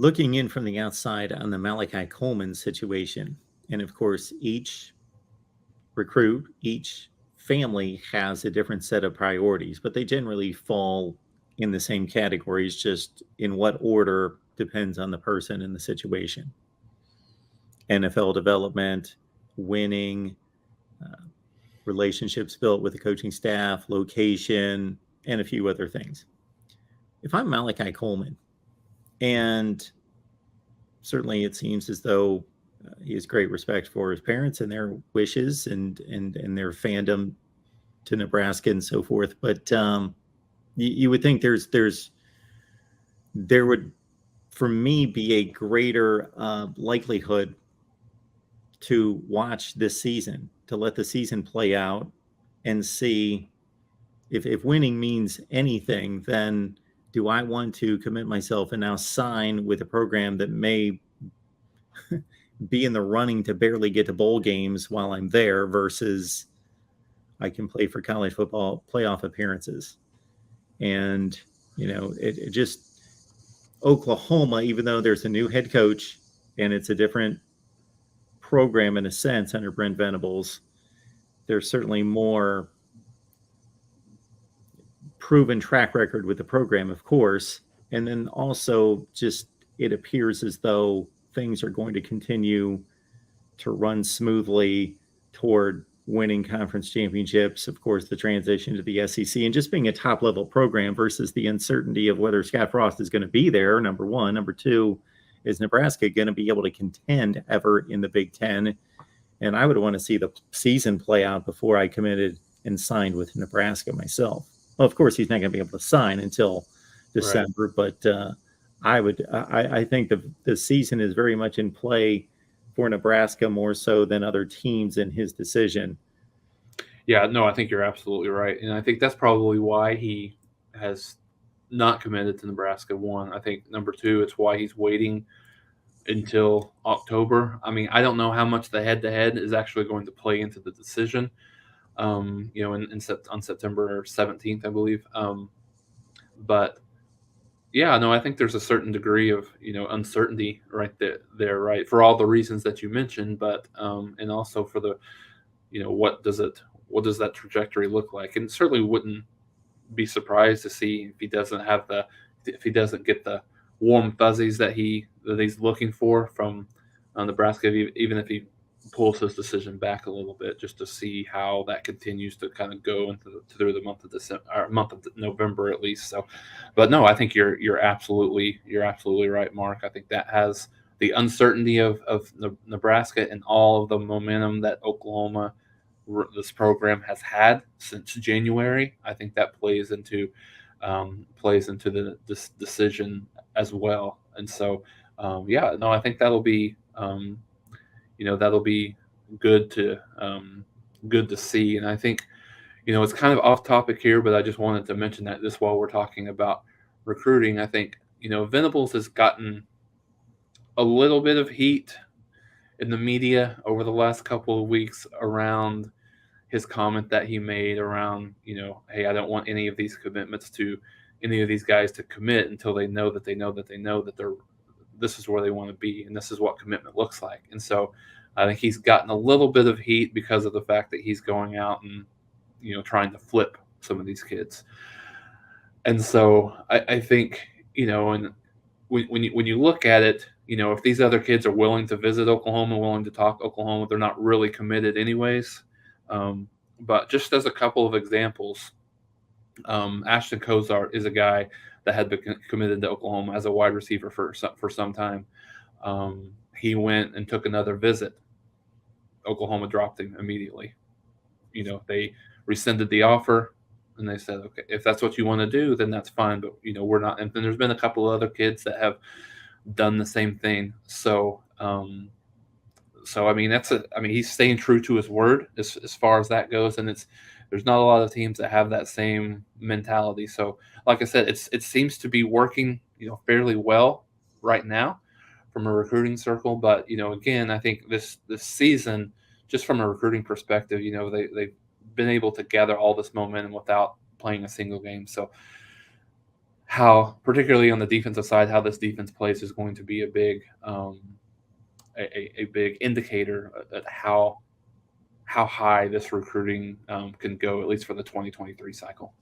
looking in from the outside on the Malachi Coleman situation, and of course, each recruit, each family has a different set of priorities, but they generally fall in the same categories, just in what order depends on the person and the situation. NFL development, winning, uh, relationships built with the coaching staff, location, and a few other things. If I'm Malachi Coleman, and certainly it seems as though he has great respect for his parents and their wishes and their fandom to Nebraska and so forth. But you would think there would, for me, be a greater likelihood to watch this season, to let the season play out and see if winning means anything, then do I want to commit myself and now sign with a program that may be in the running to barely get to bowl games while I'm there versus I can play for college football playoff appearances. And, it just, Oklahoma, even though there's a new head coach and it's a different program in a sense under Brent Venables, there's certainly more proven track record with the program, of course. And then also just it appears as though things are going to continue to run smoothly toward winning conference championships, of course, the transition to the SEC, and just being a top level program versus the uncertainty of whether Scott Frost is going to be there, number one. Number two, is Nebraska going to be able to contend ever in the Big Ten? And I would want to see the season play out before I committed and signed with Nebraska myself. Well, of course, he's not going to be able to sign until December, right. But I think the season is very much in play for Nebraska more so than other teams in his decision. Yeah, no, I think you're absolutely right. And I think that's probably why he has not committed to Nebraska. One, I think number two, it's why he's waiting until October. I mean, I don't know how much the head-to-head is actually going to play into the decision. On September 17th, I believe. But yeah, no, I think there's a certain degree of uncertainty right there, right, for all the reasons that you mentioned, but and also for the what does that trajectory look like? And certainly wouldn't be surprised to see if he doesn't get the warm fuzzies that he's looking for from Nebraska, even if he pulls his decision back a little bit, just to see how that continues to kind of go through the month of December, or month of November at least. So, but no, I think you're absolutely right, Mark. I think that has the uncertainty of Nebraska and all of the momentum that Oklahoma, this program, has had since January. I think that plays into this decision as well. And so, yeah, no, I think that'll be good to see. And I think it's kind of off topic here, but I just wanted to mention that this while we're talking about recruiting. I think Venables has gotten a little bit of heat in the media over the last couple of weeks around his comment that he made around, hey, I don't want any of these guys to commit until they know that this is where they want to be and this is what commitment looks like. And so I think he's gotten a little bit of heat because of the fact that he's going out and trying to flip some of these kids. And so I think and when you look at it, if these other kids are willing to visit Oklahoma, willing to talk Oklahoma, they're not really committed anyways. But just as a couple of examples, Ashton Cozart is a guy that had been committed to Oklahoma as a wide receiver for some time. He went and took another visit. Oklahoma dropped him immediately. They rescinded the offer, and they said, okay, if that's what you want to do, then that's fine. But we're not. And then there's been a couple of other kids that have done the same thing. So, I mean, he's staying true to his word as far as that goes, and there's not a lot of teams that have that same mentality. So, like I said, it seems to be working, fairly well right now from a recruiting circle. But again, I think this season, just from a recruiting perspective, they've been able to gather all this momentum without playing a single game. So, how, particularly on the defensive side, how this defense plays is going to be a big big indicator at how high this recruiting can go, at least for the 2023 cycle.